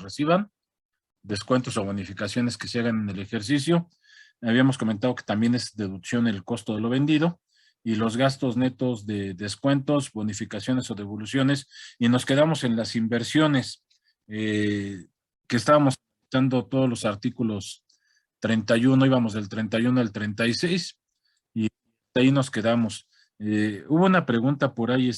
reciban, descuentos o bonificaciones que se hagan en el ejercicio. Habíamos comentado que también es deducción el costo de lo vendido y los gastos netos de descuentos, bonificaciones o devoluciones, y nos quedamos en las inversiones, que estábamos dando todos los artículos 31, íbamos del 31 al 36, y ahí nos quedamos. Hubo una pregunta por ahí,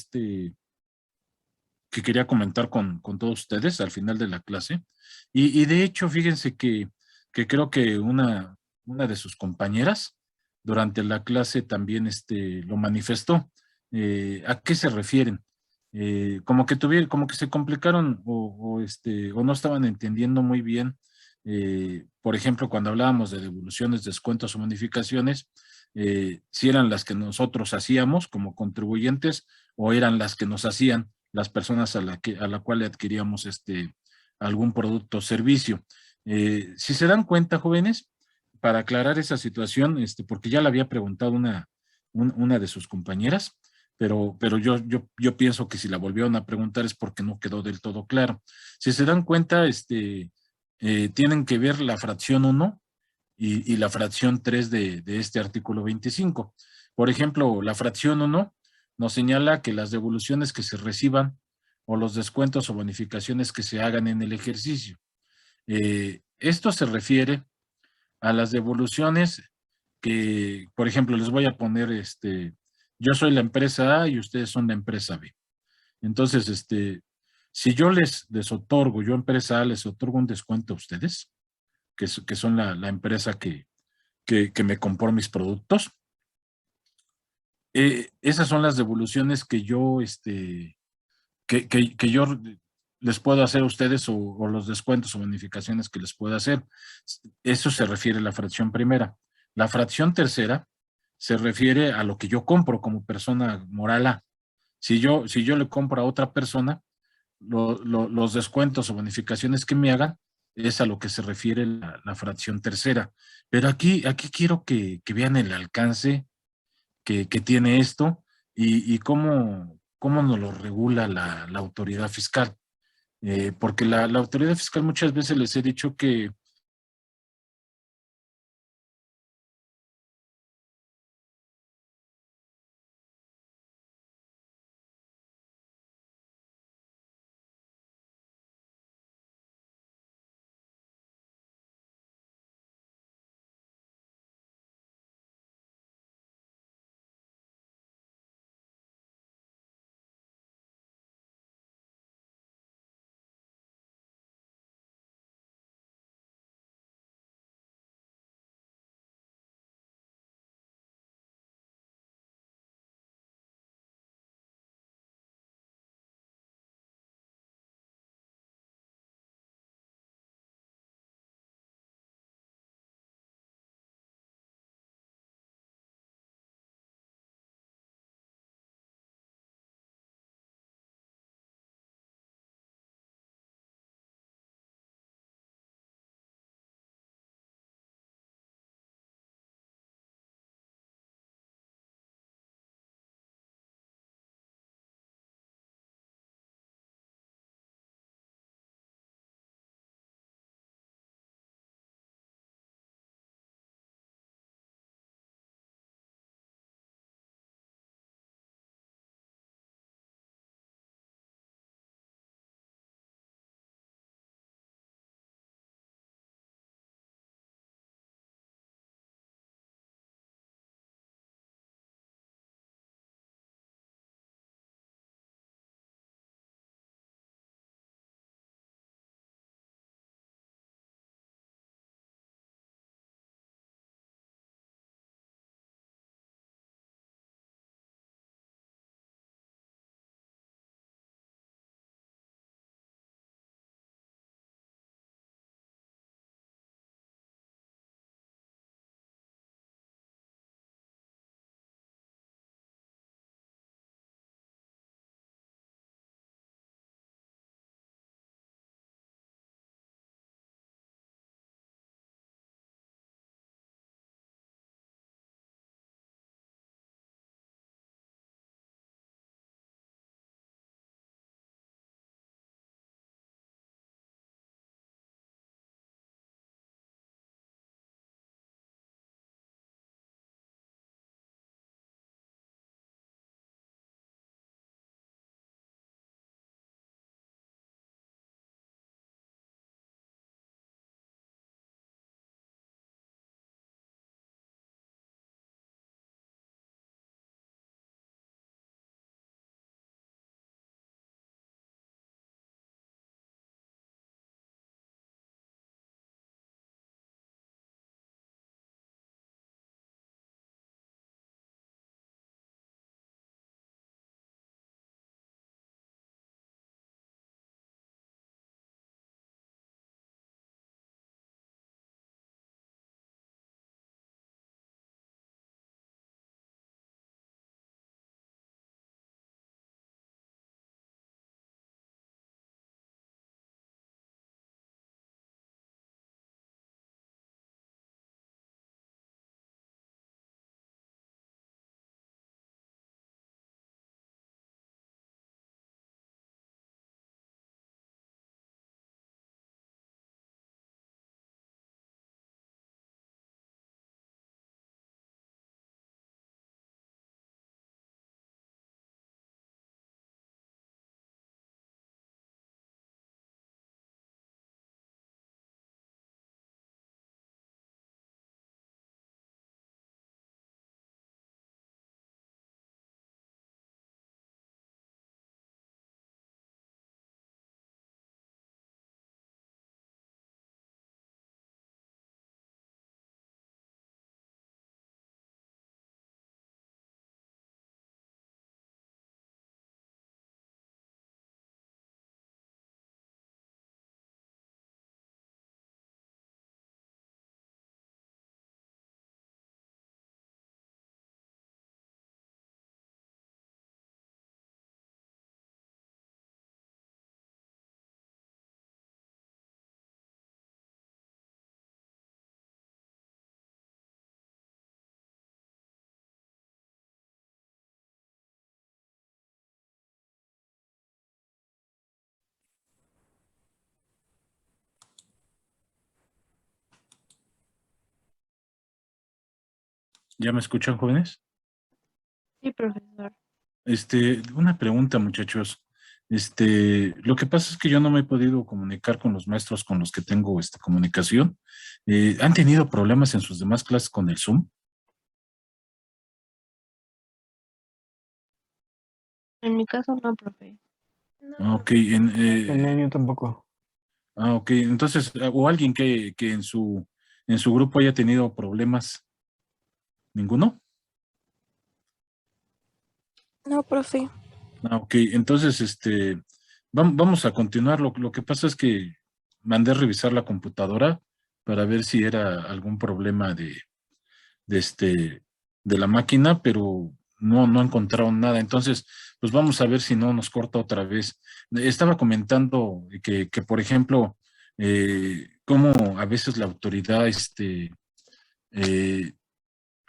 que quería comentar con todos ustedes al final de la clase. Y de hecho, fíjense que creo que una de sus compañeras durante la clase también lo manifestó. ¿A qué se refieren? Como que tuvieron, como que se complicaron o no estaban entendiendo muy bien. Por ejemplo, cuando hablábamos de devoluciones, descuentos o bonificaciones, si eran las que nosotros hacíamos como contribuyentes o eran las que nos hacían las personas a la cual le adquiríamos algún producto o servicio. Si se dan cuenta, jóvenes, para aclarar esa situación, porque ya le había preguntado una de sus compañeras, pero yo pienso que si la volvieron a preguntar es porque no quedó del todo claro. Si se dan cuenta, tienen que ver la fracción uno y la fracción 3 de este artículo 25. Por ejemplo, la fracción uno nos señala que las devoluciones que se reciban o los descuentos o bonificaciones que se hagan en el ejercicio. Esto se refiere a las devoluciones que, por ejemplo, les voy a poner, yo soy la empresa A y ustedes son la empresa B. Entonces, si yo les otorgo, yo empresa A les otorgo un descuento a ustedes, que son la empresa que me compró mis productos, esas son las devoluciones que yo les puedo hacer a ustedes o los descuentos o bonificaciones que les puedo hacer. Eso se refiere a la fracción primera. La fracción tercera se refiere a lo que yo compro como persona moral A. Si yo le compro a otra persona, los descuentos o bonificaciones que me hagan es a lo que se refiere la fracción tercera. Pero aquí quiero que vean el alcance que tiene esto y cómo nos lo regula la autoridad fiscal. Porque la autoridad fiscal muchas veces les he dicho que ¿Ya me escuchan, jóvenes? Sí, profesor. Una pregunta, muchachos. Lo que pasa es que yo no me he podido comunicar con los maestros con los que tengo esta comunicación. ¿Han tenido problemas en sus demás clases con el Zoom? En mi caso no, profe. Ok, En el mío tampoco. ok, entonces, o alguien que en su grupo haya tenido problemas, ¿ninguno? No, profe. Ok, entonces, vamos a continuar. Lo que pasa es que mandé a revisar la computadora para ver si era algún problema de este, de la máquina, pero no encontraron nada. Entonces, pues vamos a ver si no nos corta otra vez. Estaba comentando que por ejemplo, cómo a veces la autoridad, eh,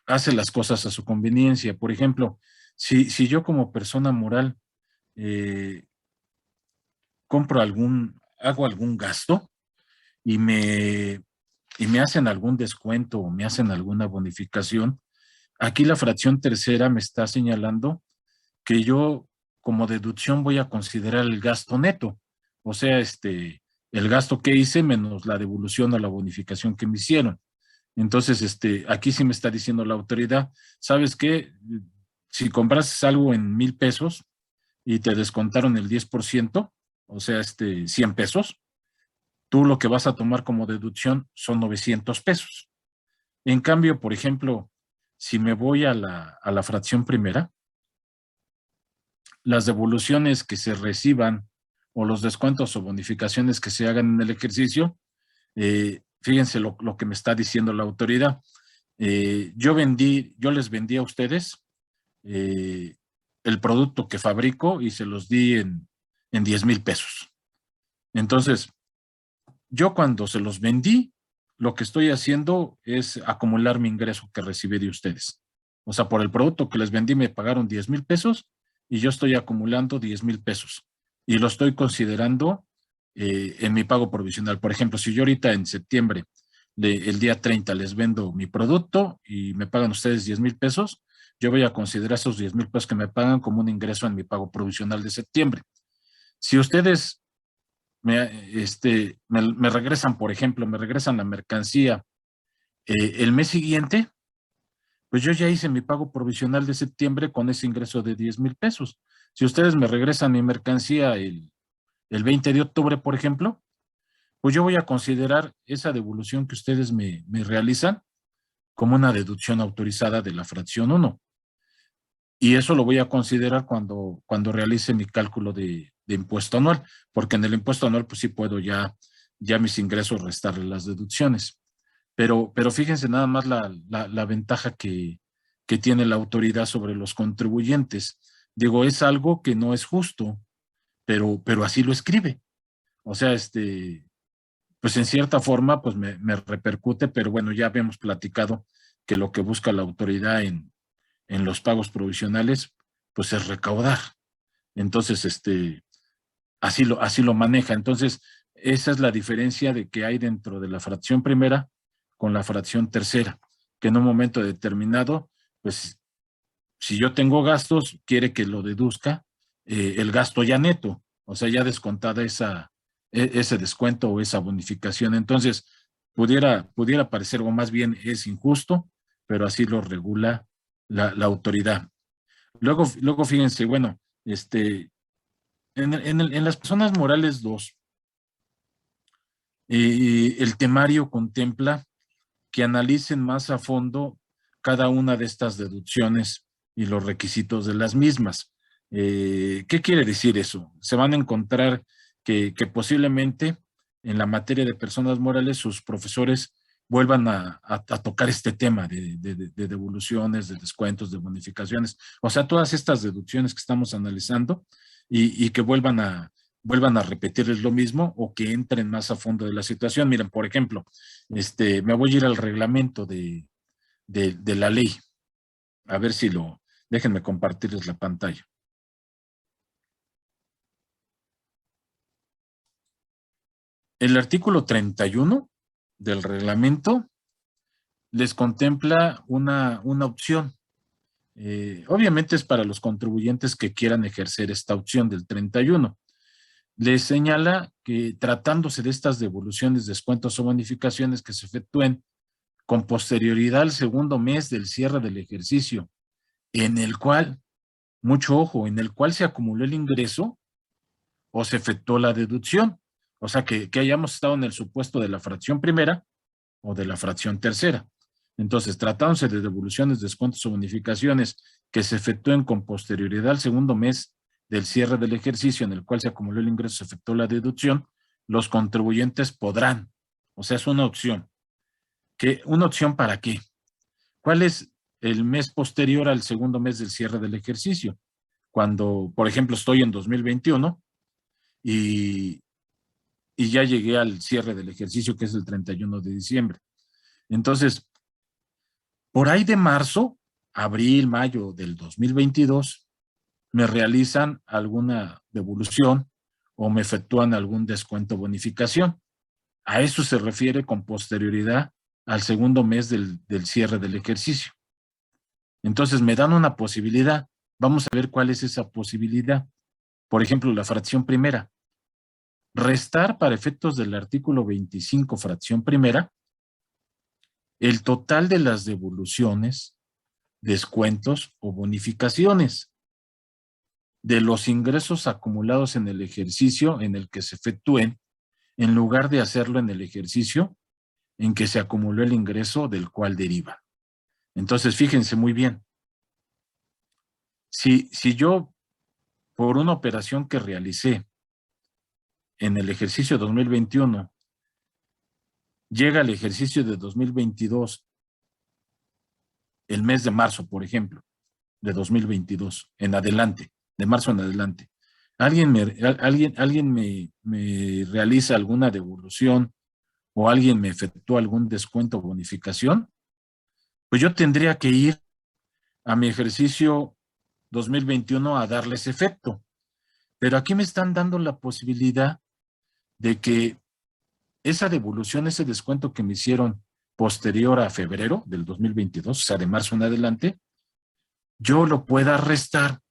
hace las cosas a su conveniencia. Por ejemplo, si yo como persona moral eh, hago algún gasto y y me hacen algún descuento o me hacen alguna bonificación, aquí la fracción tercera me está señalando que yo como deducción voy a considerar el gasto neto, o sea, el gasto que hice menos la devolución o la bonificación que me hicieron. Entonces, aquí sí me está diciendo la autoridad, ¿sabes qué? Si compraste algo en 1,000 pesos y te descontaron el 10%, o sea, 100 pesos, tú lo que vas a tomar como deducción son 900 pesos. En cambio, por ejemplo, si me voy a a la fracción primera, las devoluciones que se reciban o los descuentos o bonificaciones que se hagan en el ejercicio, fíjense lo que me está diciendo la autoridad. Yo les vendí a ustedes eh, el producto que fabrico y se los di en 10,000 pesos. Entonces, yo cuando se los vendí, lo que estoy haciendo es acumular mi ingreso que recibí de ustedes. O sea, por el producto que les vendí me pagaron 10,000 pesos y yo estoy acumulando 10,000 pesos y lo estoy considerando en mi pago provisional. Por ejemplo, si yo ahorita en septiembre, el día 30, les vendo mi producto y me pagan ustedes 10,000 pesos, yo voy a considerar esos 10,000 pesos que me pagan como un ingreso en mi pago provisional de septiembre. Si ustedes me regresan, por ejemplo, me regresan la mercancía el mes siguiente, pues yo ya hice mi pago provisional de septiembre con ese ingreso de 10,000 pesos. Si ustedes me regresan mi mercancía el 20 de octubre, por ejemplo, pues yo voy a considerar esa devolución que ustedes me realizan como una deducción autorizada de la fracción uno. Y eso lo voy a considerar cuando realice mi cálculo de impuesto anual, porque en el impuesto anual pues sí puedo ya mis ingresos restarle las deducciones. Pero fíjense nada más la ventaja que tiene la autoridad sobre los contribuyentes. Digo, es algo que no es justo, pero así lo escribe. O sea, pues en cierta forma pues me repercute, pero bueno, ya habíamos platicado que lo que busca la autoridad en los pagos provisionales, pues es recaudar. Entonces, así lo maneja. Entonces, esa es la diferencia de que hay dentro de la fracción primera con la fracción tercera, que en un momento determinado, pues si yo tengo gastos, quiere que lo deduzca el gasto ya neto, o sea, ya descontada ese descuento o esa bonificación. Entonces, pudiera parecer, o más bien es injusto, pero así lo regula la autoridad. Luego fíjense, bueno, en las personas morales 2, el temario contempla que analicen más a fondo cada una de estas deducciones y los requisitos de las mismas. ¿Qué quiere decir eso? Se van a encontrar que posiblemente en la materia de personas morales sus profesores vuelvan a tocar este tema de devoluciones, de descuentos, de bonificaciones, o sea, todas estas deducciones que estamos analizando y que vuelvan a repetirles lo mismo o que entren más a fondo de la situación. Miren, por ejemplo, me voy a ir al reglamento de la ley, a ver si déjenme compartirles la pantalla. El artículo 31 del reglamento les contempla una opción. Obviamente es para los contribuyentes que quieran ejercer esta opción del 31. Les señala que tratándose de estas devoluciones, descuentos o bonificaciones que se efectúen con posterioridad al segundo mes del cierre del ejercicio, en el cual, mucho ojo, en el cual se acumuló el ingreso o se efectuó la deducción. O sea, que hayamos estado en el supuesto de la fracción primera o de la fracción tercera. Entonces, tratándose de devoluciones, descuentos o bonificaciones que se efectúen con posterioridad al segundo mes del cierre del ejercicio en el cual se acumuló el ingreso, se efectuó la deducción, los contribuyentes podrán, o sea, es una opción. ¿Una opción para qué? ¿Cuál es el mes posterior al segundo mes del cierre del ejercicio? Cuando, por ejemplo, estoy en 2021 y, y ya llegué al cierre del ejercicio, que es el 31 de diciembre. Entonces, por ahí de marzo, abril, mayo del 2022, me realizan alguna devolución o me efectúan algún descuento o bonificación. A eso se refiere con posterioridad al segundo mes del cierre del ejercicio. Entonces me dan una posibilidad. Vamos a ver cuál es esa posibilidad. Por ejemplo, la fracción primera. Restar para efectos del artículo 25, fracción primera, el total de las devoluciones, descuentos o bonificaciones de los ingresos acumulados en el ejercicio en el que se efectúen, en lugar de hacerlo en el ejercicio en que se acumuló el ingreso del cual deriva. Entonces, fíjense muy bien. Si yo, por una operación que realicé en el ejercicio 2021, llega al ejercicio de 2022, el mes de marzo, por ejemplo, de 2022, en adelante, de marzo en adelante, alguien me realiza alguna devolución o alguien me efectúa algún descuento o bonificación, pues yo tendría que ir a mi ejercicio 2021 a darles efecto. Pero aquí me están dando la posibilidad de que esa devolución, ese descuento que me hicieron posterior a febrero del 2022, o sea, de marzo en adelante, yo lo pueda restar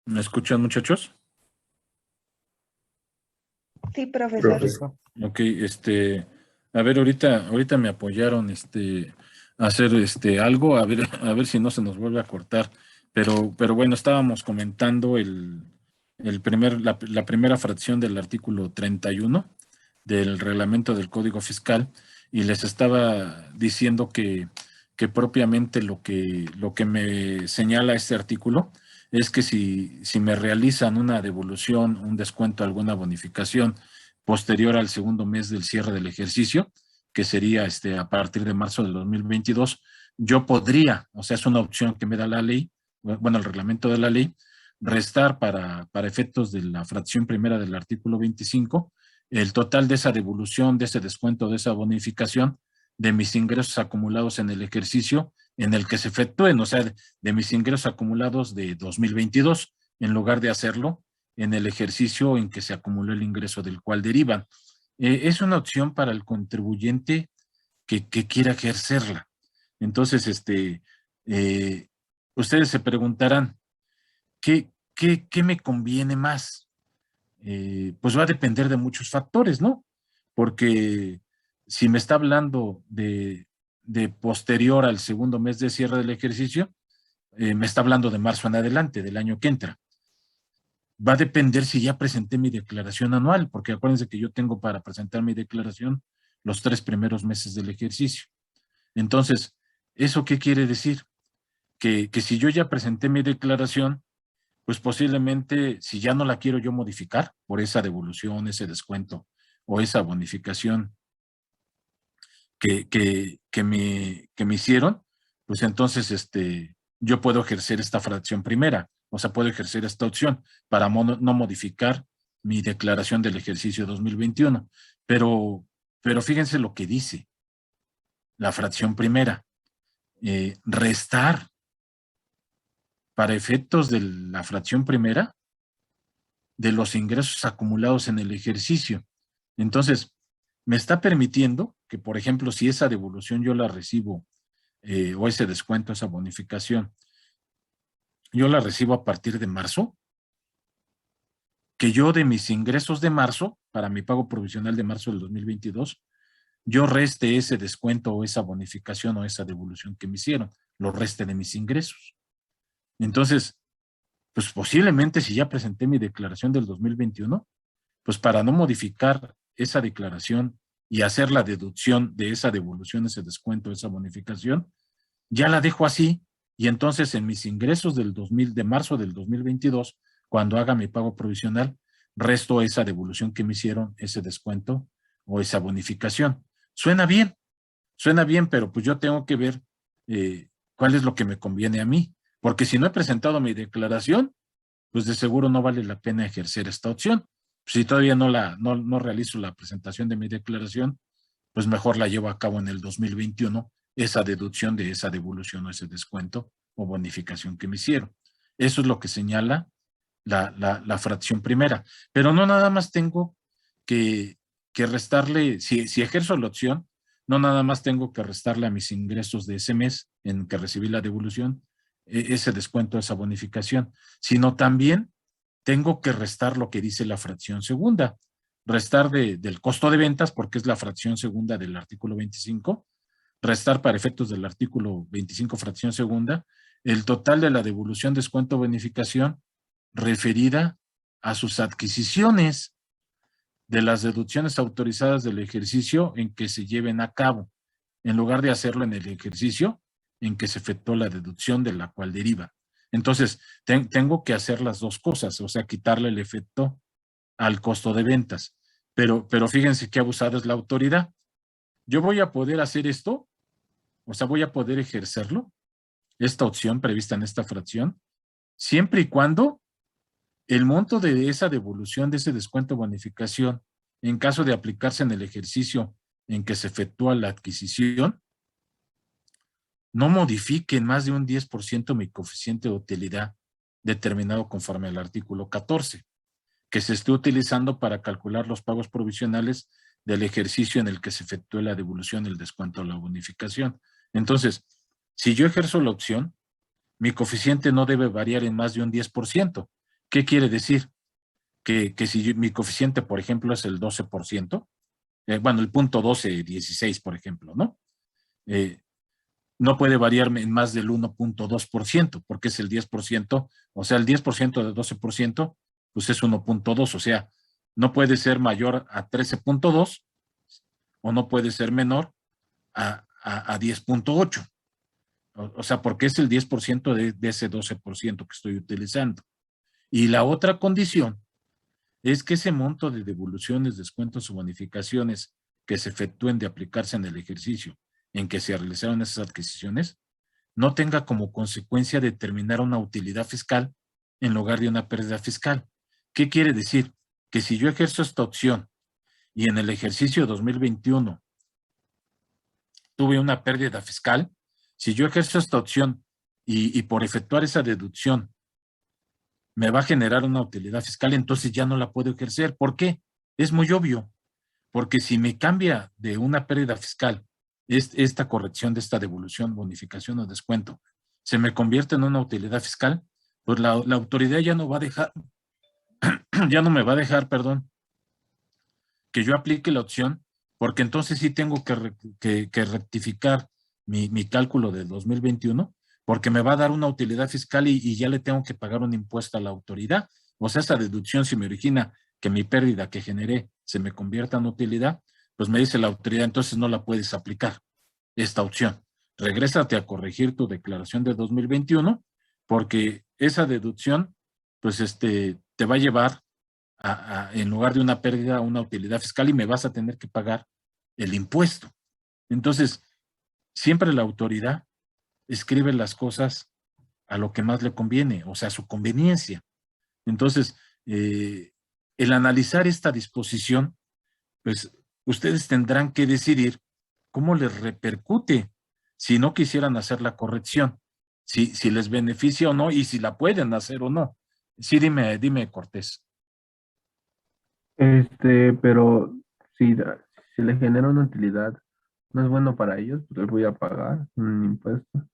¿Me escuchan, muchachos? Sí, profesor. Ok, a ver, ahorita me apoyaron, a hacer, algo, a ver si no se nos vuelve a cortar, pero bueno, estábamos comentando la primera fracción del artículo 31 del reglamento del Código Fiscal y les estaba diciendo que propiamente lo que me señala este artículo es que si me realizan una devolución, un descuento, alguna bonificación posterior al segundo mes del cierre del ejercicio, que sería a partir de marzo del 2022, yo podría, o sea, es una opción que me da la ley, bueno, el reglamento de la ley, restar para efectos de la fracción primera del artículo 25 el total de esa devolución, de ese descuento, de esa bonificación de mis ingresos acumulados en el ejercicio en el que se efectúen, o sea, de mis ingresos acumulados de 2022, en lugar de hacerlo en el ejercicio en que se acumuló el ingreso del cual derivan. Es una opción para el contribuyente que quiera ejercerla. Entonces, ustedes se preguntarán, ¿qué me conviene más? Pues va a depender de muchos factores, ¿no? Porque si me está hablando de posterior al segundo mes de cierre del ejercicio, me está hablando de marzo en adelante, del año que entra. Va a depender si ya presenté mi declaración anual, porque acuérdense que yo tengo para presentar mi declaración los 3 primeros meses del ejercicio. Entonces, ¿eso qué quiere decir? Que si yo ya presenté mi declaración, pues posiblemente, si ya no la quiero yo modificar por esa devolución, ese descuento o esa bonificación que me hicieron, pues entonces yo puedo ejercer esta fracción primera, o sea, puedo ejercer esta opción para no modificar mi declaración del ejercicio 2021. Pero fíjense lo que dice la fracción primera, restar para efectos de la fracción primera de los ingresos acumulados en el ejercicio. Entonces, me está permitiendo que, por ejemplo, si esa devolución yo la recibo, o ese descuento, esa bonificación, yo la recibo a partir de marzo, que yo de mis ingresos de marzo, para mi pago provisional de marzo del 2022, yo reste ese descuento o esa bonificación o esa devolución que me hicieron, lo reste de mis ingresos. Entonces, pues posiblemente si ya presenté mi declaración del 2021, pues para no modificar esa declaración y hacer la deducción de esa devolución, ese descuento, esa bonificación, ya la dejo así y entonces en mis ingresos de marzo del 2022, cuando haga mi pago provisional, resto esa devolución que me hicieron, ese descuento o esa bonificación. Suena bien, pero pues yo tengo que ver cuál es lo que me conviene a mí, porque si no he presentado mi declaración, pues de seguro no vale la pena ejercer esta opción. Si todavía no realizo la presentación de mi declaración, pues mejor la llevo a cabo en el 2021, esa deducción de esa devolución o ese descuento o bonificación que me hicieron. Eso es lo que señala la fracción primera. Pero no nada más tengo que restarle, si ejerzo la opción, no nada más tengo que restarle a mis ingresos de ese mes en que recibí la devolución, ese descuento, esa bonificación, sino también tengo que restar lo que dice la fracción segunda, restar del costo de ventas, porque es la fracción segunda del artículo 25, restar para efectos del artículo 25, fracción segunda, el total de la devolución, descuento, bonificación referida a sus adquisiciones de las deducciones autorizadas del ejercicio en que se lleven a cabo, en lugar de hacerlo en el ejercicio en que se efectuó la deducción de la cual deriva. Entonces, tengo que hacer las dos cosas, o sea, quitarle el efecto al costo de ventas. Pero fíjense qué abusada es la autoridad. Yo voy a poder hacer esto, o sea, voy a poder ejercerlo, esta opción prevista en esta fracción, siempre y cuando el monto de esa devolución, de ese descuento o bonificación, en caso de aplicarse en el ejercicio en que se efectúa la adquisición, no modifique en más de un 10% mi coeficiente de utilidad determinado conforme al artículo 14, que se esté utilizando para calcular los pagos provisionales del ejercicio en el que se efectúe la devolución, el descuento o la bonificación. Entonces, si yo ejerzo la opción, mi coeficiente no debe variar en más de un 10%. ¿Qué quiere decir? Que si mi coeficiente, por ejemplo, es el 12%, bueno, el punto 12, 16, por ejemplo, ¿no? No puede variarme en más del 1.2%, porque es el 10%, o sea, el 10% de 12%, pues es 1.2, o sea, no puede ser mayor a 13.2 o no puede ser menor a 10.8. O sea, porque es el 10% de ese 12% que estoy utilizando. Y la otra condición es que ese monto de devoluciones, descuentos o bonificaciones que se efectúen de aplicarse en el ejercicio en que se realizaron esas adquisiciones, no tenga como consecuencia determinar una utilidad fiscal en lugar de una pérdida fiscal. ¿Qué quiere decir? Que si yo ejerzo esta opción y en el ejercicio 2021 tuve una pérdida fiscal, si yo ejerzo esta opción y por efectuar esa deducción me va a generar una utilidad fiscal, entonces ya no la puedo ejercer. ¿Por qué? Es muy obvio, porque si me cambia de una pérdida fiscal esta corrección de esta devolución, bonificación o descuento, se me convierte en una utilidad fiscal, pues la autoridad ya no va a dejar, ya no me va a dejar, perdón, que yo aplique la opción, porque entonces sí tengo que rectificar mi cálculo del 2021, porque me va a dar una utilidad fiscal y ya le tengo que pagar un impuesto a la autoridad. O sea, esa deducción, si me origina que mi pérdida que generé se me convierta en utilidad, pues me dice la autoridad, entonces no la puedes aplicar, esta opción. Regrésate a corregir tu declaración de 2021, porque esa deducción, pues te va a llevar en lugar de una pérdida, a una utilidad fiscal y me vas a tener que pagar el impuesto. Entonces, siempre la autoridad escribe las cosas a lo que más le conviene, o sea, a su conveniencia. Entonces, el analizar esta disposición, pues ustedes tendrán que decidir cómo les repercute si no quisieran hacer la corrección, si les beneficia o no y si la pueden hacer o no. Sí, dime, Cortés. Pero si, si le genera una utilidad, no es bueno para ellos, pues les voy a pagar un impuesto.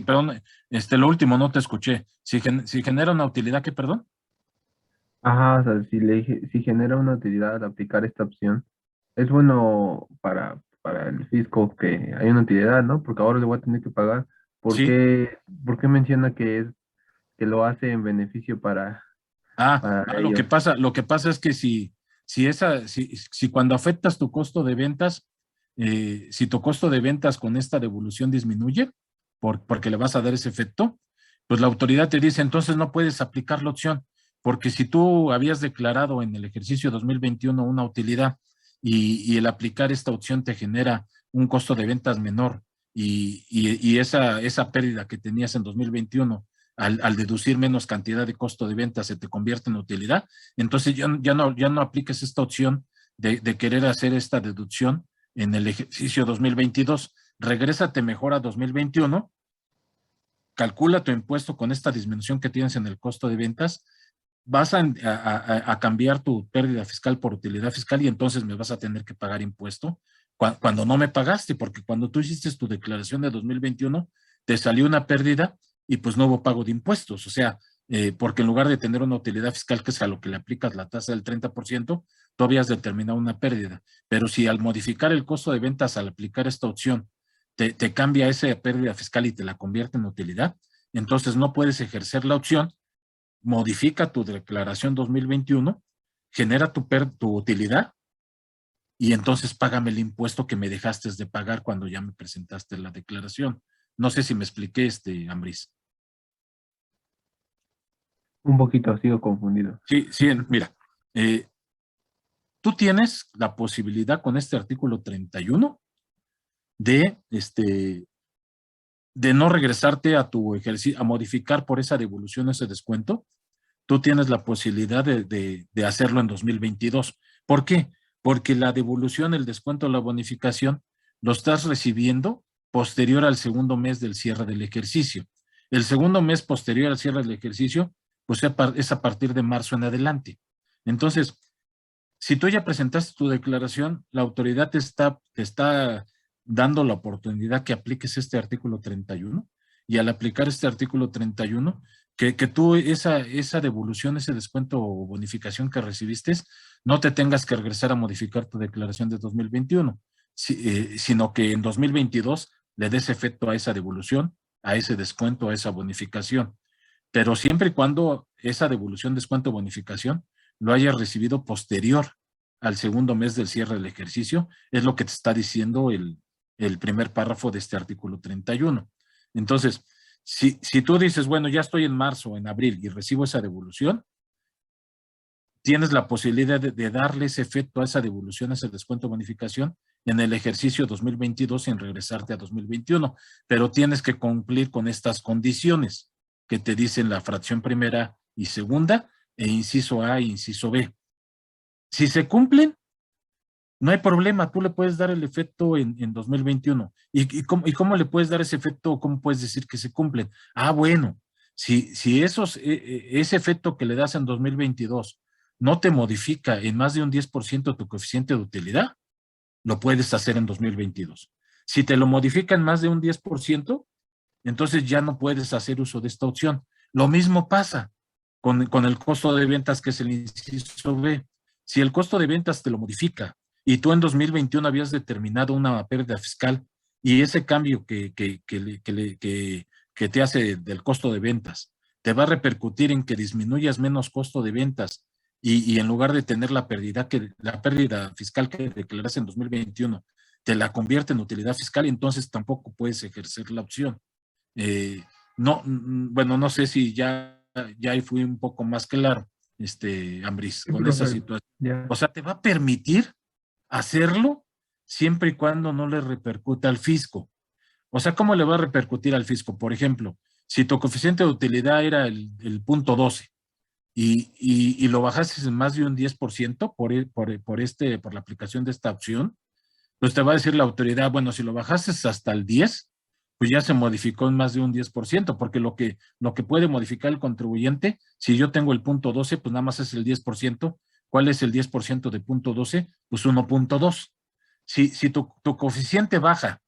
Perdón, lo último no te escuché. Si genera una utilidad, ¿qué, perdón? Ajá, o sea, si genera una utilidad al aplicar esta opción, es bueno para el fisco que hay una utilidad, ¿no? Porque ahora le voy a tener que pagar. Sí. ¿Por qué menciona que lo hace en beneficio para ellos? Lo que pasa es que si cuando afectas tu costo de ventas, si tu costo de ventas con esta devolución disminuye, porque le vas a dar ese efecto, pues la autoridad te dice, entonces no puedes aplicar la opción, porque si tú habías declarado en el ejercicio 2021 una utilidad y el aplicar esta opción te genera un costo de ventas menor y esa pérdida que tenías en 2021 al deducir menos cantidad de costo de venta se te convierte en utilidad, entonces ya no apliques esta opción de querer hacer esta deducción en el ejercicio 2022. Regrésate mejor a 2021, calcula tu impuesto con esta disminución que tienes en el costo de ventas, vas a cambiar tu pérdida fiscal por utilidad fiscal y entonces me vas a tener que pagar impuesto cuando no me pagaste, porque cuando tú hiciste tu declaración de 2021, te salió una pérdida y pues no hubo pago de impuestos, o sea, porque en lugar de tener una utilidad fiscal que es a lo que le aplicas la tasa del 30%, tú habías determinado una pérdida. Pero si al modificar el costo de ventas, al aplicar esta opción, te cambia esa pérdida fiscal y te la convierte en utilidad, entonces no puedes ejercer la opción, modifica tu declaración 2021, genera tu utilidad y entonces págame el impuesto que me dejaste de pagar cuando ya me presentaste la declaración. No sé si me expliqué, Ambriz. Un poquito, sigo confundido. Sí, mira, tú tienes la posibilidad con este artículo 31 de, de no regresarte a tu ejercicio, a modificar por esa devolución, ese descuento. Tú tienes la posibilidad de hacerlo en 2022. ¿Por qué? Porque la devolución, el descuento, la bonificación, lo estás recibiendo posterior al segundo mes del cierre del ejercicio. El segundo mes posterior al cierre del ejercicio, pues es a partir de marzo en adelante. Entonces, si tú ya presentaste tu declaración, la autoridad te está dando la oportunidad que apliques este artículo 31 y al aplicar este artículo 31, que tú esa devolución, ese descuento o bonificación que recibiste, no te tengas que regresar a modificar tu declaración de 2021, sino que en 2022 le des efecto a esa devolución, a ese descuento, a esa bonificación. Pero siempre y cuando esa devolución, descuento o bonificación lo hayas recibido posterior al segundo mes del cierre del ejercicio, es lo que te está diciendo el primer párrafo de este artículo 31. Entonces, si tú dices, bueno, ya estoy en marzo o en abril y recibo esa devolución, tienes la posibilidad de darle ese efecto a esa devolución, a ese descuento o bonificación en el ejercicio 2022 sin regresarte a 2021, pero tienes que cumplir con estas condiciones que te dicen la fracción primera y segunda, e inciso A e inciso B. Si se cumplen, no hay problema, tú le puedes dar el efecto en 2021. ¿Y cómo le puedes dar ese efecto o cómo puedes decir que se cumplen? Ah, bueno, si ese efecto que le das en 2022 no te modifica en más de un 10% tu coeficiente de utilidad, lo puedes hacer en 2022. Si te lo modifica en más de un 10%, entonces ya no puedes hacer uso de esta opción. Lo mismo pasa con el costo de ventas, que es el inciso B. Si el costo de ventas te lo modifica y tú en 2021 habías determinado una pérdida fiscal y ese cambio que te hace del costo de ventas te va a repercutir en que disminuyas menos costo de ventas y en lugar de tener la pérdida fiscal que declaras en 2021, te la convierte en utilidad fiscal, entonces tampoco puedes ejercer la opción. Bueno, no sé si ya ahí fui un poco más claro, Ambris, Sí, con profe, esa situación. ya. O sea, te va a permitir hacerlo siempre y cuando no le repercuta al fisco. O sea, ¿cómo le va a repercutir al fisco? Por ejemplo, si tu coeficiente de utilidad era el punto 12 y lo bajaste en más de un 10% por la aplicación de esta opción, pues te va a decir la autoridad, bueno, si lo bajaste hasta el 10, pues ya se modificó en más de un 10%, porque lo que puede modificar el contribuyente, si yo tengo el punto 12, pues nada más es el 10%. ¿Cuál es el 10% de punto 12? Pues 1.2. Si tu coeficiente baja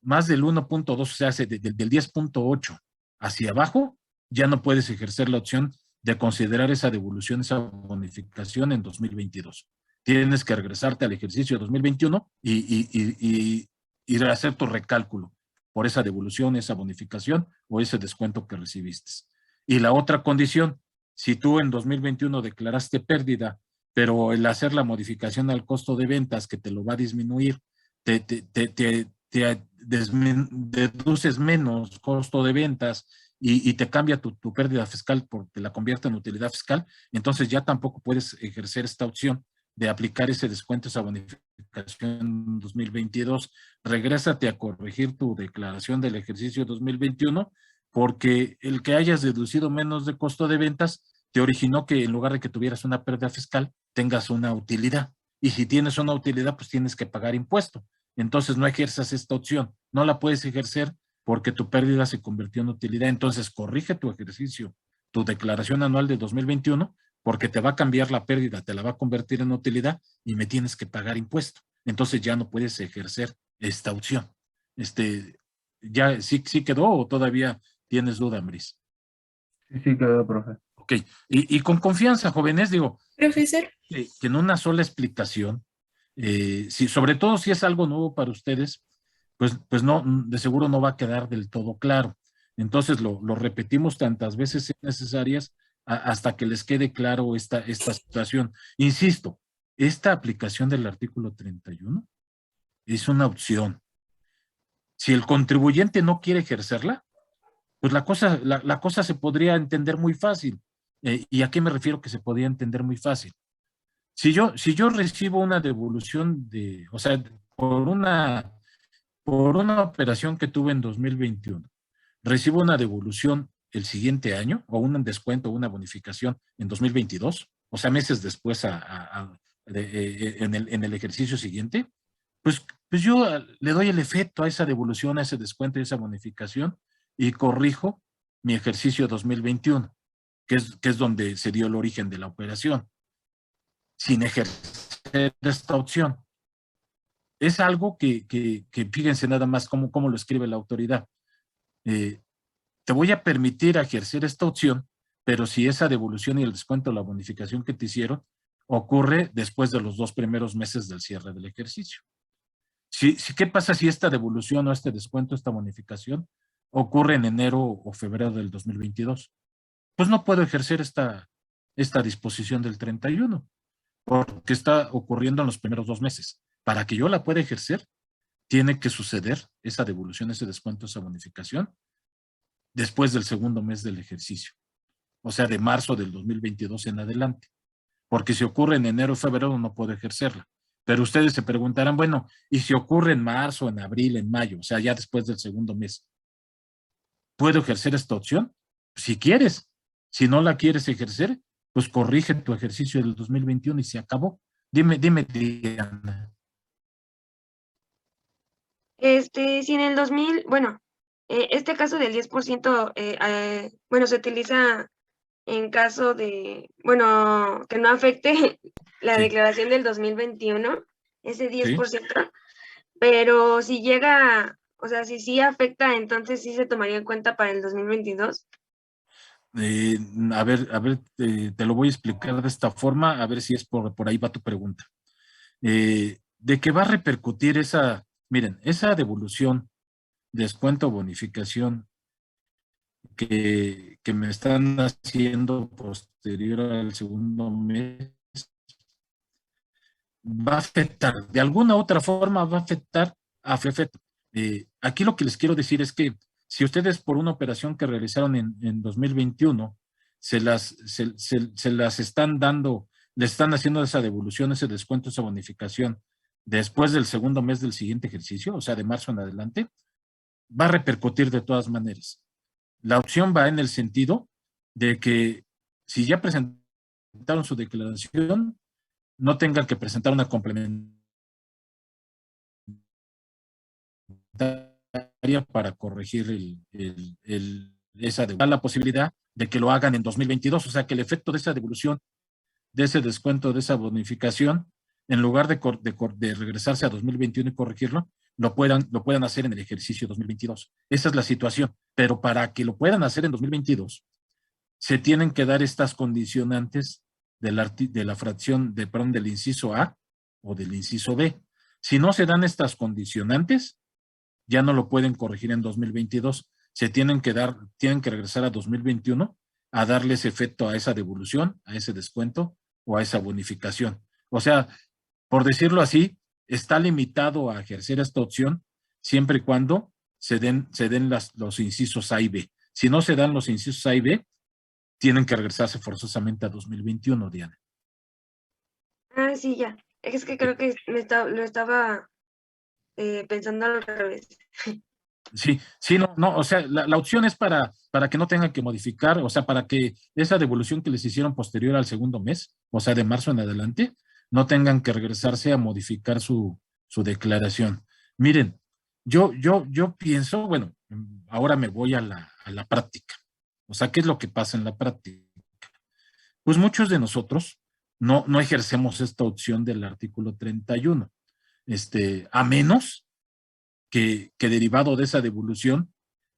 más del 1.2, o sea, del 10.8 hacia abajo, ya no puedes ejercer la opción de considerar esa devolución, esa bonificación en 2022. Tienes que regresarte al ejercicio 2021 y ir a hacer tu recálculo por esa devolución, esa bonificación o ese descuento que recibiste. Y la otra condición, si tú en 2021 declaraste pérdida, pero el hacer la modificación al costo de ventas que te lo va a disminuir, te deduces menos costo de ventas y te cambia tu pérdida fiscal porque la convierte en utilidad fiscal, entonces ya tampoco puedes ejercer esta opción de aplicar ese descuento, esa bonificación en 2022. Regrésate a corregir tu declaración del ejercicio 2021 porque el que hayas deducido menos de costo de ventas te originó que en lugar de que tuvieras una pérdida fiscal, tengas una utilidad. Y si tienes una utilidad, pues tienes que pagar impuesto. Entonces no ejerzas esta opción. No la puedes ejercer porque tu pérdida se convirtió en utilidad. Entonces corrige tu ejercicio, tu declaración anual de 2021, porque te va a cambiar la pérdida, te la va a convertir en utilidad y me tienes que pagar impuesto. Entonces ya no puedes ejercer esta opción. ¿Ya sí quedó o todavía tienes duda, Ambris? Sí, quedó, profe. Ok, y con confianza, jóvenes, digo, Profesor, que en una sola explicación, sobre todo si es algo nuevo para ustedes, pues no, de seguro no va a quedar del todo claro. Entonces lo repetimos tantas veces necesarias hasta que les quede claro esta situación. Insisto, esta aplicación del artículo 31 es una opción. Si el contribuyente no quiere ejercerla, pues la cosa se podría entender muy fácil. ¿Y a qué me refiero que se podría entender muy fácil? Si yo recibo una devolución o sea, por una operación que tuve en 2021, recibo una devolución el siguiente año, o un descuento, una bonificación en 2022, o sea, meses después en el ejercicio siguiente, pues yo le doy el efecto a esa devolución, a ese descuento y esa bonificación y corrijo mi ejercicio 2021, que es donde se dio el origen de la operación, sin ejercer esta opción. Es algo que fíjense nada más cómo lo escribe la autoridad. te voy a permitir ejercer esta opción, pero si esa devolución y el descuento, la bonificación que te hicieron, ocurre después de los 2 primeros meses del cierre del ejercicio. ¿Qué pasa si esta devolución o este descuento, esta bonificación, ocurre en enero o febrero del 2022? Pues no puedo ejercer esta disposición del 31, porque está ocurriendo en los primeros 2 meses. Para que yo la pueda ejercer, tiene que suceder esa devolución, ese descuento, esa bonificación, después del segundo mes del ejercicio. O sea, de marzo del 2022 en adelante. Porque si ocurre en enero o febrero, no puedo ejercerla. Pero ustedes se preguntarán, bueno, ¿y si ocurre en marzo, en abril, en mayo? O sea, ya después del segundo mes, ¿puedo ejercer esta opción? Si quieres. Si no la quieres ejercer, pues corrige tu ejercicio del 2021 y se acabó. Dime, Diana. Si en el 2000, bueno, este caso del 10%, bueno, se utiliza en caso de, bueno, que no afecte la Sí. declaración del 2021, ese 10%, pero si llega, o sea, si sí afecta, entonces sí se tomaría en cuenta para el 2022. A ver, te lo voy a explicar de esta forma, a ver si es por ahí va tu pregunta. De que va a repercutir miren, esa devolución, descuento, bonificación que me están haciendo posterior al segundo mes, va a afectar, de alguna u otra forma va a afectar a FEFET. Aquí lo que les quiero decir es que si ustedes por una operación que realizaron en 2021, se las están dando, le están haciendo esa devolución, ese descuento, esa bonificación, después del segundo mes del siguiente ejercicio, o sea, de marzo en adelante, va a repercutir de todas maneras. La opción va en el sentido de que si ya presentaron su declaración, no tengan que presentar una complementaria para corregir esa devolución. La posibilidad de que lo hagan en 2022, o sea, que el efecto de esa devolución, de ese descuento, de esa bonificación, en lugar de regresarse a 2021 y corregirlo, lo puedan hacer en el ejercicio 2022. Esa es la situación. Pero para que lo puedan hacer en 2022, se tienen que dar estas condicionantes de la fracción, del inciso A o del inciso B. Si no se dan estas condicionantes, ya no lo pueden corregir en 2022. Tienen que regresar a 2021 a darles efecto a esa devolución, a ese descuento o a esa bonificación. O sea, por decirlo así, está limitado a ejercer esta opción siempre y cuando se den los incisos A y B. Si no se dan los incisos A y B, tienen que regresarse forzosamente a 2021, Diana. Ah, sí, ya. Es que creo que lo estaba pensando al revés. Sí, no, o sea, la opción es para que no tengan que modificar, o sea, para que esa devolución que les hicieron posterior al segundo mes, o sea, de marzo en adelante, no tengan que regresarse a modificar su declaración. Miren, yo pienso, bueno, ahora me voy a la práctica. O sea, ¿qué es lo que pasa en la práctica? Pues muchos de nosotros no ejercemos esta opción del artículo 31, a menos que derivado de esa devolución,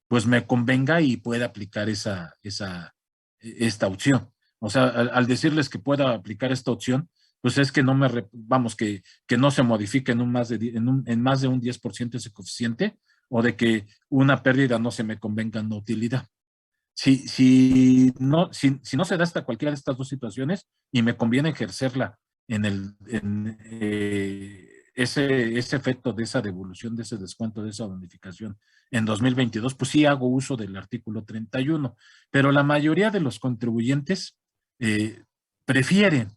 pues me convenga y pueda aplicar esta opción. O sea, al decirles que pueda aplicar esta opción, pues es que no que no se modifique en más de un 10% ese coeficiente, o de que una pérdida no se me convenga en utilidad. Si no se da cualquiera de estas dos situaciones y me conviene ejercerla en ese efecto de esa devolución, de ese descuento, de esa bonificación en 2022, pues sí hago uso del artículo 31, pero la mayoría de los contribuyentes prefieren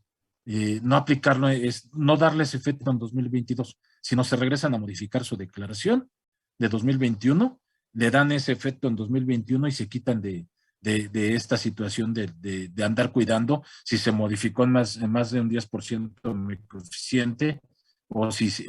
no aplicarlo, no darles efecto en 2022, sino se regresan a modificar su declaración de 2021, le dan ese efecto en 2021 y se quitan de esta situación de andar cuidando si se modificó en más de un 10% mi coeficiente, o si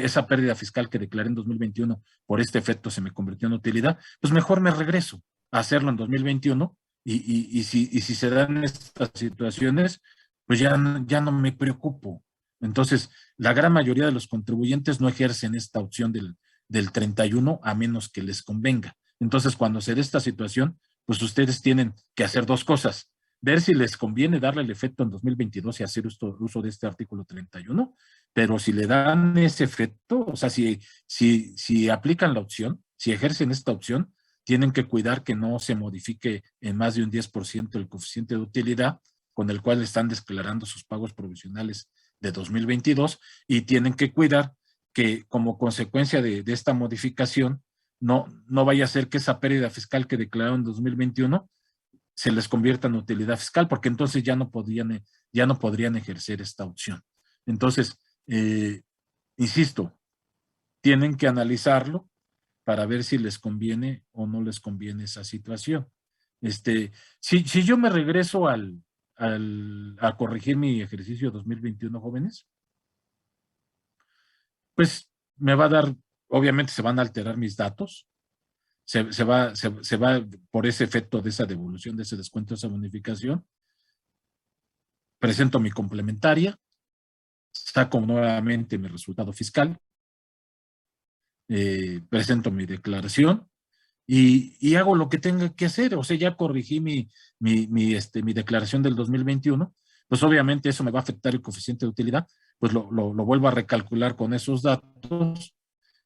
esa pérdida fiscal que declaré en 2021 por este efecto se me convirtió en utilidad, pues mejor me regreso a hacerlo en 2021 y si se dan estas situaciones, pues ya no me preocupo. Entonces, la gran mayoría de los contribuyentes no ejercen esta opción del 31 a menos que les convenga. Entonces, cuando se dé esta situación, pues ustedes tienen que hacer dos cosas. Ver si les conviene darle el efecto en 2022 y hacer uso de este artículo 31, pero si le dan ese efecto, o sea, si aplican la opción, si ejercen esta opción, tienen que cuidar que no se modifique en más de un 10% el coeficiente de utilidad con el cual están declarando sus pagos provisionales de 2022 y tienen que cuidar que como consecuencia de esta modificación no vaya a ser que esa pérdida fiscal que declararon en 2021 se les convierta en utilidad fiscal, porque entonces ya no podrían ejercer esta opción. Entonces, insisto, tienen que analizarlo para ver si les conviene o no les conviene esa situación. Si yo me regreso a corregir mi ejercicio 2021, jóvenes, pues me va a dar, obviamente se van a alterar mis datos, se va por ese efecto de esa devolución, de ese descuento, de esa bonificación. Presento mi complementaria, saco nuevamente mi resultado fiscal, presento mi declaración y hago lo que tenga que hacer. O sea, ya corregí mi declaración del 2021, pues obviamente eso me va a afectar el coeficiente de utilidad, pues lo vuelvo a recalcular con esos datos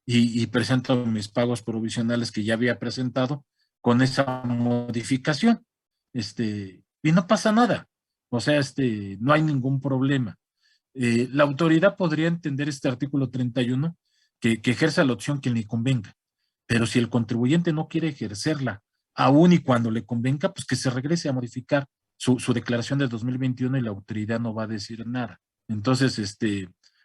y presento mis pagos provisionales que ya había presentado con esa modificación. Y no pasa nada. O sea, no hay ningún problema. La autoridad podría entender este artículo 31 que ejerza la opción que le convenga. Pero si el contribuyente no quiere ejercerla, aún y cuando le convenga, pues que se regrese a modificar su declaración del 2021 y la autoridad no va a decir nada. Entonces,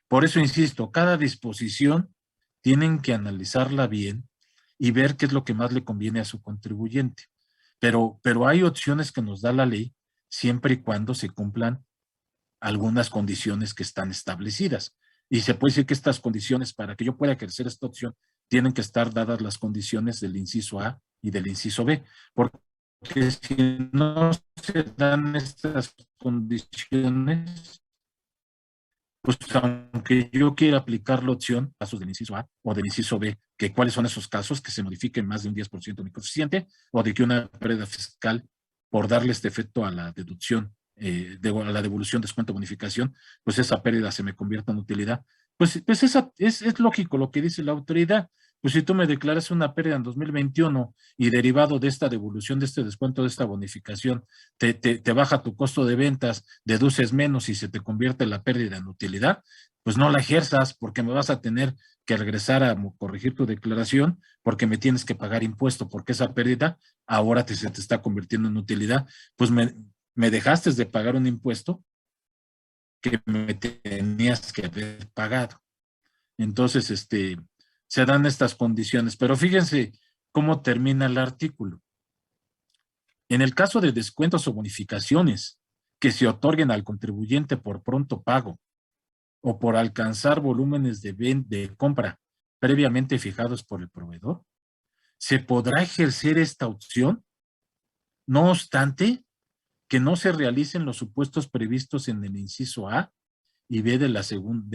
por eso insisto, cada disposición tienen que analizarla bien y ver qué es lo que más le conviene a su contribuyente. Pero hay opciones que nos da la ley siempre y cuando se cumplan algunas condiciones que están establecidas. Y se puede decir que estas condiciones, para que yo pueda ejercer esta opción, tienen que estar dadas las condiciones del inciso A y del inciso B, porque si no se dan estas condiciones, pues aunque yo quiera aplicar la opción, casos del inciso A o del inciso B, que cuáles son esos casos que se modifiquen más de un 10% mi coeficiente, o de que una pérdida fiscal, por darle este efecto a la deducción, a la devolución, descuento, bonificación, pues esa pérdida se me convierta en utilidad. Pues es lógico lo que dice la autoridad. Pues si tú me declaras una pérdida en 2021 y derivado de esta devolución, de este descuento, de esta bonificación, te baja tu costo de ventas, deduces menos y se te convierte la pérdida en utilidad, pues no la ejerzas porque me vas a tener que regresar a corregir tu declaración porque me tienes que pagar impuesto porque esa pérdida ahora se te está convirtiendo en utilidad. Pues me dejaste de pagar un impuesto que me tenías que haber pagado. Entonces, se dan estas condiciones, pero fíjense cómo termina el artículo. En el caso de descuentos o bonificaciones que se otorguen al contribuyente por pronto pago o por alcanzar volúmenes de compra previamente fijados por el proveedor, se podrá ejercer esta opción, no obstante que no se realicen los supuestos previstos en el inciso A y B de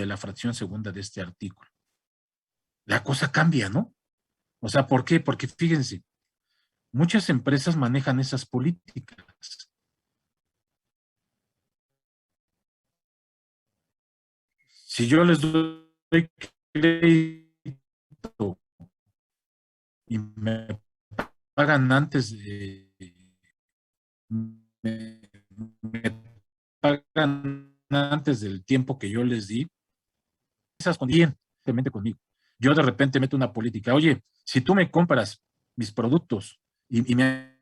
la fracción segunda de este artículo. La cosa cambia, ¿no? O sea, ¿por qué? Porque fíjense, muchas empresas manejan esas políticas. Si yo les doy crédito y me pagan antes del tiempo que yo les di, esas condiciones conmigo. Yo de repente meto una política, oye, si tú me compras mis productos y me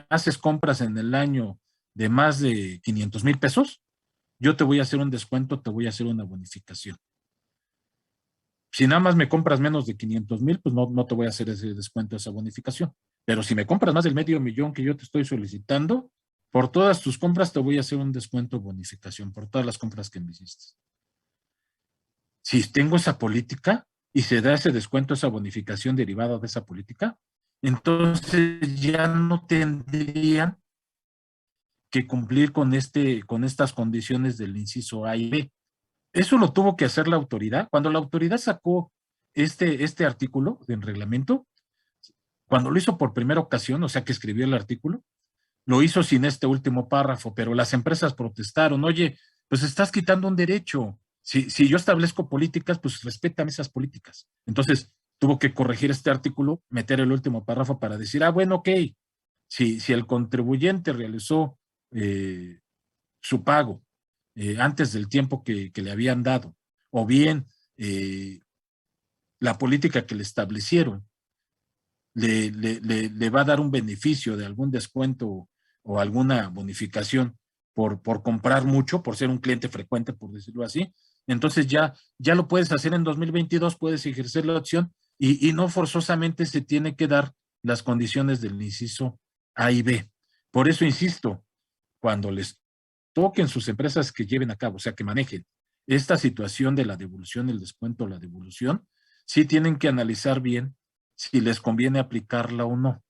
haces compras en el año de más de 500,000 pesos, yo te voy a hacer un descuento, te voy a hacer una bonificación. Si nada más me compras menos de 500,000, pues no te voy a hacer ese descuento, esa bonificación. Pero si me compras más del $500,000 que yo te estoy solicitando, por todas tus compras te voy a hacer un descuento o bonificación, por todas las compras que me hiciste. Si tengo esa política y se da ese descuento, esa bonificación derivada de esa política, entonces ya no tendrían que cumplir con estas condiciones del inciso A y B. Eso lo tuvo que hacer la autoridad. Cuando la autoridad sacó este artículo del reglamento, Cuando lo hizo por primera ocasión, o sea que escribió el artículo, lo hizo sin este último párrafo, pero las empresas protestaron, oye, pues estás quitando un derecho. Si yo establezco políticas, pues respétame esas políticas. Entonces, tuvo que corregir este artículo, meter el último párrafo para decir, bueno, ok, si el contribuyente realizó su pago antes del tiempo que le habían dado, o bien la política que le establecieron le va a dar un beneficio de algún descuento o alguna bonificación por comprar mucho, por ser un cliente frecuente, por decirlo así, entonces ya lo puedes hacer en 2022, puedes ejercer la opción y no forzosamente se tiene que dar las condiciones del inciso A y B. Por eso insisto, cuando les toquen sus empresas que lleven a cabo, o sea, que manejen esta situación de la devolución, el descuento, la devolución, sí tienen que analizar bien si les conviene aplicarla o no,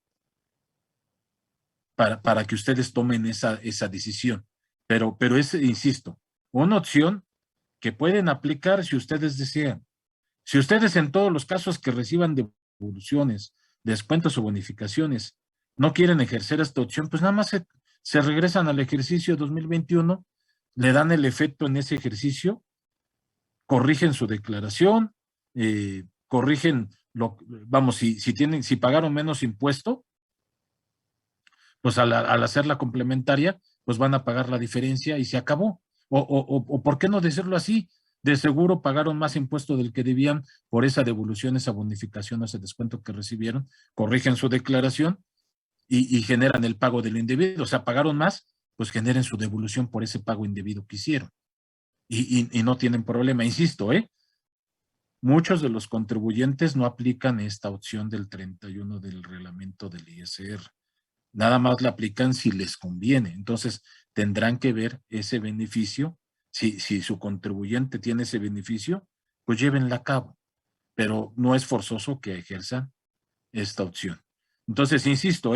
para que ustedes tomen esa decisión. Pero es, insisto, una opción que pueden aplicar si ustedes desean. Si ustedes en todos los casos que reciban devoluciones, descuentos o bonificaciones, no quieren ejercer esta opción, pues nada más se regresan al ejercicio 2021, le dan el efecto en ese ejercicio, corrigen su declaración, corrigen, si pagaron menos impuesto, pues al hacer la complementaria, pues van a pagar la diferencia y se acabó. O ¿por qué no decirlo así? De seguro pagaron más impuesto del que debían por esa devolución, esa bonificación, ese descuento que recibieron, corrigen su declaración y generan el pago del indebido. O sea, pagaron más, pues generen su devolución por ese pago indebido que hicieron. Y no tienen problema. Insisto, muchos de los contribuyentes no aplican esta opción del 31 del reglamento del ISR. Nada más la aplican si les conviene. Entonces, tendrán que ver ese beneficio. Si su contribuyente tiene ese beneficio, pues llévenla a cabo. Pero no es forzoso que ejerzan esta opción. Entonces, insisto,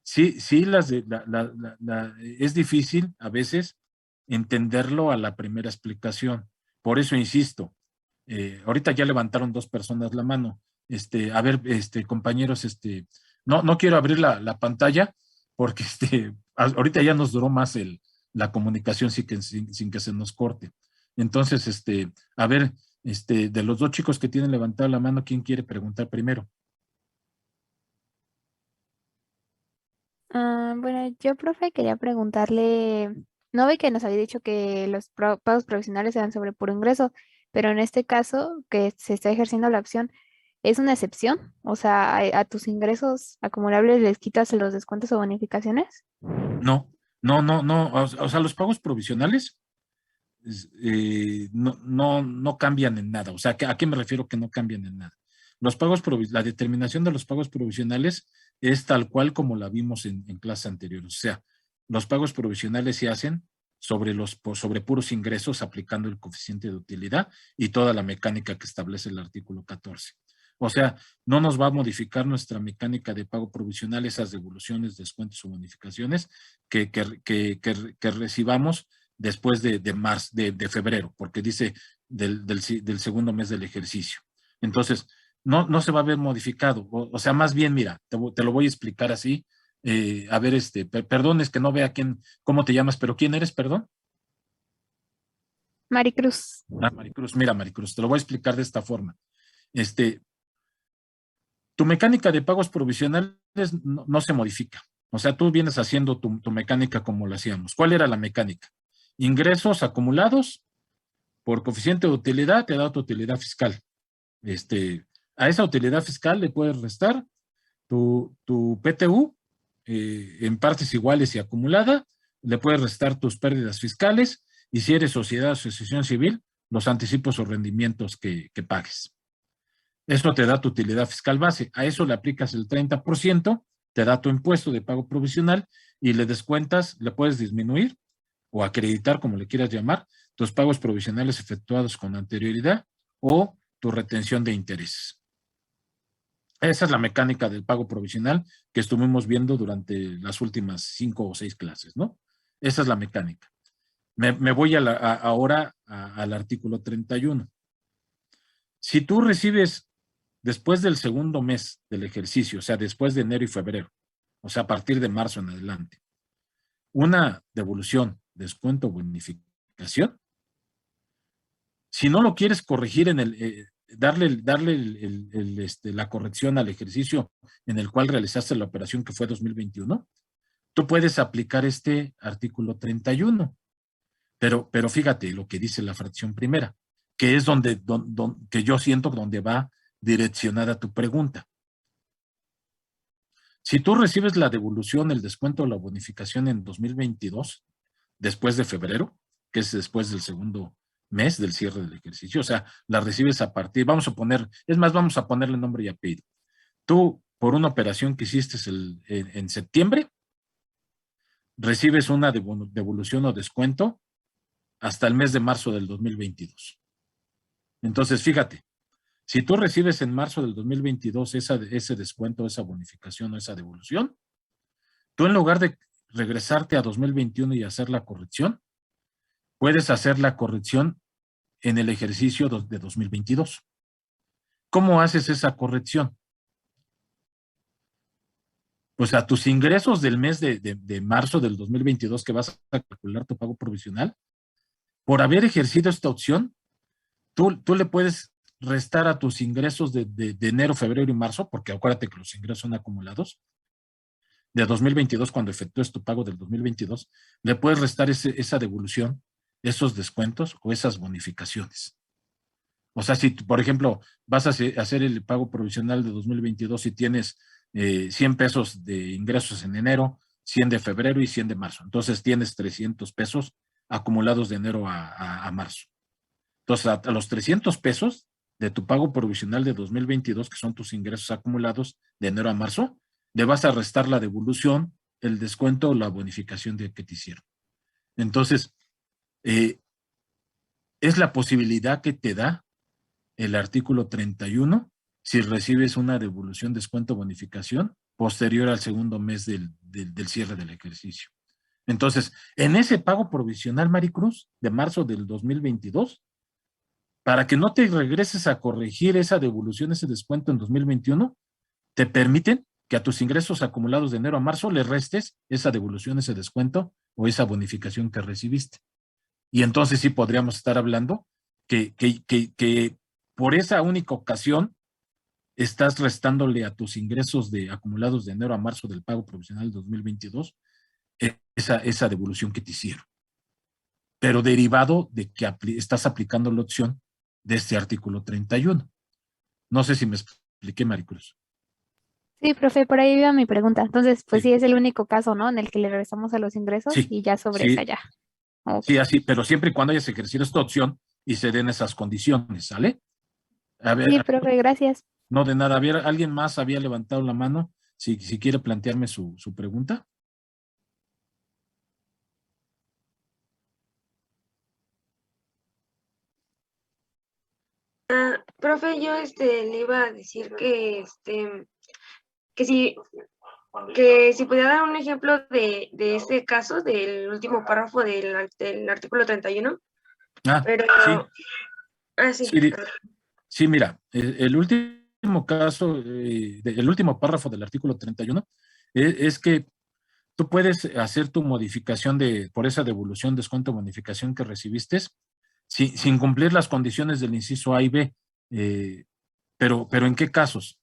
sí, es difícil a veces entenderlo a la primera explicación. Por eso insisto, ahorita ya levantaron 2 personas la mano. A ver, compañeros, no quiero abrir la pantalla porque ahorita ya nos duró más la comunicación sin que se nos corte. Entonces, a ver, de los 2 chicos que tienen levantado la mano, ¿quién quiere preguntar primero? Bueno, yo, profe, quería preguntarle, no ve que nos había dicho que los pagos provisionales eran sobre puro ingreso, pero en este caso que se está ejerciendo la opción, ¿es una excepción? O sea, ¿a tus ingresos acumulables les quitas los descuentos o bonificaciones? No. O sea, los pagos provisionales no cambian en nada. O sea, ¿a qué me refiero que no cambian en nada? La determinación de los pagos provisionales es tal cual como la vimos en clase anterior. O sea, los pagos provisionales se hacen sobre puros ingresos aplicando el coeficiente de utilidad y toda la mecánica que establece el artículo 14. O sea, no nos va a modificar nuestra mecánica de pago provisional, esas devoluciones, descuentos o bonificaciones que recibamos después de febrero, porque dice del segundo mes del ejercicio. Entonces, no se va a ver modificado. O sea, más bien, mira, te lo voy a explicar así. A ver, perdón, es que no vea cómo te llamas, pero ¿quién eres, perdón? Maricruz. Maricruz, mira, Maricruz, te lo voy a explicar de esta forma. Tu mecánica de pagos provisionales no se modifica. O sea, tú vienes haciendo tu mecánica como lo hacíamos. ¿Cuál era la mecánica? Ingresos acumulados por coeficiente de utilidad, te da tu utilidad fiscal. A esa utilidad fiscal le puedes restar tu PTU en partes iguales y acumulada, le puedes restar tus pérdidas fiscales y si eres sociedad o asociación civil, los anticipos o rendimientos que pagues. Eso te da tu utilidad fiscal base. A eso le aplicas el 30%, te da tu impuesto de pago provisional y le descuentas, le puedes disminuir o acreditar, como le quieras llamar, tus pagos provisionales efectuados con anterioridad o tu retención de intereses. Esa es la mecánica del pago provisional que estuvimos viendo durante las últimas 5 o 6 clases, ¿no? Esa es la mecánica. Me voy ahora al artículo 31. Si tú recibes después del segundo mes del ejercicio, o sea, después de enero y febrero, o sea, a partir de marzo en adelante, una devolución, descuento o bonificación, si no lo quieres corregir en darle la corrección al ejercicio en el cual realizaste la operación que fue 2021, tú puedes aplicar este artículo 31. Pero fíjate lo que dice la fracción primera, que es que yo siento donde va direccionada tu pregunta. Si tú recibes la devolución, el descuento o la bonificación en 2022, después de febrero, que es después del segundo mes del cierre del ejercicio, o sea, la recibes a partir, vamos a ponerle nombre y apellido. Tú, por una operación que hiciste en septiembre, recibes una devolución o descuento hasta el mes de marzo del 2022. Entonces, fíjate, si tú recibes en marzo del 2022 ese descuento, esa bonificación o esa devolución, tú en lugar de regresarte a 2021 y hacer la corrección, puedes hacer la corrección en el ejercicio de 2022. ¿Cómo haces esa corrección? Pues a tus ingresos del mes de marzo del 2022 que vas a calcular tu pago provisional, por haber ejercido esta opción, tú le puedes restar a tus ingresos de enero, febrero y marzo, porque acuérdate que los ingresos son acumulados, de 2022 cuando efectúes tu pago del 2022, le puedes restar esa devolución, esos descuentos o esas bonificaciones. O sea, si, por ejemplo, vas a hacer el pago provisional de 2022 y tienes 100 pesos de ingresos en enero, 100 de febrero y 100 de marzo. Entonces tienes 300 pesos acumulados de enero a marzo. Entonces, a los 300 pesos de tu pago provisional de 2022, que son tus ingresos acumulados de enero a marzo, le vas a restar la devolución, el descuento o la bonificación que te hicieron. Entonces, es la posibilidad que te da el artículo 31 si recibes una devolución, descuento o bonificación posterior al segundo mes del cierre del ejercicio. Entonces, en ese pago provisional, Maricruz, de marzo del 2022, para que no te regreses a corregir esa devolución, ese descuento en 2021, te permiten que a tus ingresos acumulados de enero a marzo le restes esa devolución, ese descuento o esa bonificación que recibiste. Y entonces sí podríamos estar hablando que por esa única ocasión estás restándole a tus ingresos acumulados de enero a marzo del pago provisional del 2022 esa devolución que te hicieron. Pero derivado de que estás aplicando la opción de este artículo 31. No sé si me expliqué, Maricruz. Sí, profe, por ahí iba mi pregunta. Entonces, pues Sí. sí, es el único caso, ¿no? En el que le regresamos a los ingresos Sí, y ya sobre sí. esa ya. Ok. Sí, así, pero siempre y cuando hayas ejercido esta opción y se den esas condiciones, ¿sale? A ver, Sí, profe, gracias. no de nada. A ver, ¿alguien más había levantado la mano? Si quiere plantearme su pregunta. Profe, yo le iba a decir que si pudiera dar un ejemplo de ese caso, del último párrafo del artículo 31. Ah, Pero, sí. sí. Sí, mira, el último caso, el último párrafo del artículo 31 es que tú puedes hacer tu modificación por esa devolución, descuento, bonificación que recibiste sin cumplir las condiciones del inciso A y B. Pero ¿en qué casos?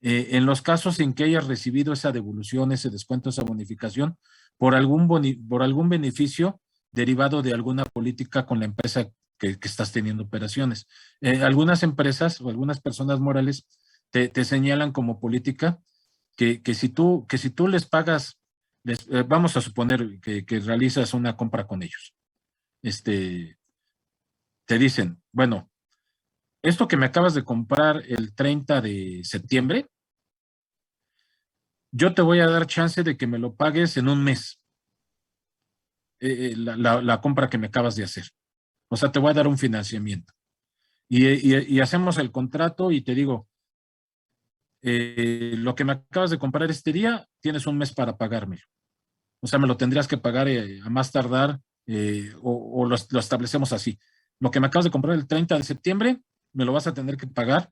En los casos en que hayas recibido esa devolución, ese descuento, esa bonificación, por algún beneficio derivado de alguna política con la empresa que estás teniendo operaciones. Algunas empresas o algunas personas morales te señalan como política que si tú les pagas, vamos a suponer que realizas una compra con ellos. Te dicen, bueno, esto que me acabas de comprar el 30 de septiembre, yo te voy a dar chance de que me lo pagues en un mes, la compra que me acabas de hacer. O sea, te voy a dar un financiamiento. Y hacemos el contrato y te digo, lo que me acabas de comprar este día, tienes un mes para pagármelo. O sea, me lo tendrías que pagar a más tardar o lo establecemos así. Lo que me acabas de comprar el 30 de septiembre, me lo vas a tener que pagar